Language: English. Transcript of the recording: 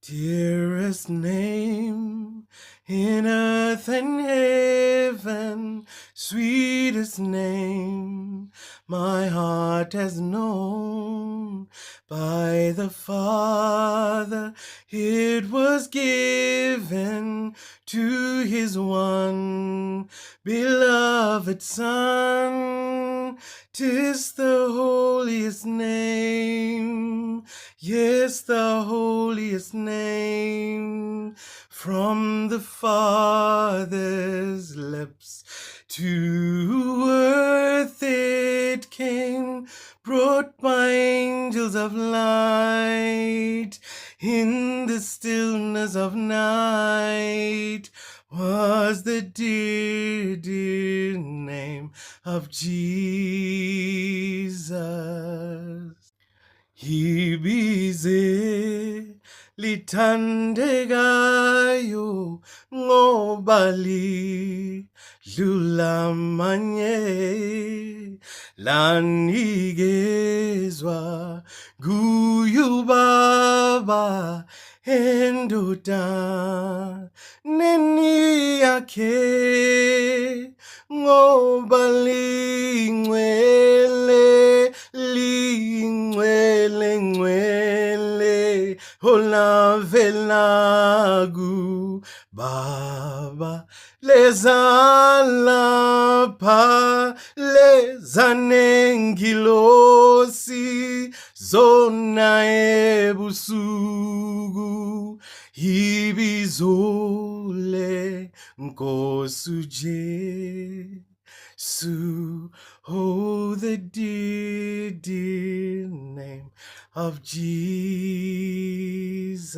Dearest name in earth and heaven, sweetest name my heart has known. By the Father it was given to his one beloved Son. 'Tis the holiest name, yes, the holiest name. From the Father's lips to earth it came, brought by angels of light. In the stillness of night was the dear, dear name of Jesus. Ibize lithandekayo ngobali lulamanye lanikezwa kuyubaba endoda neni yakhe ngoba lingcwele lingcwele olavelaku baba lezalapha lezanengilosi zona ebusuku ibizole nkosuje Su, oh, the dear, dear name of Jesus.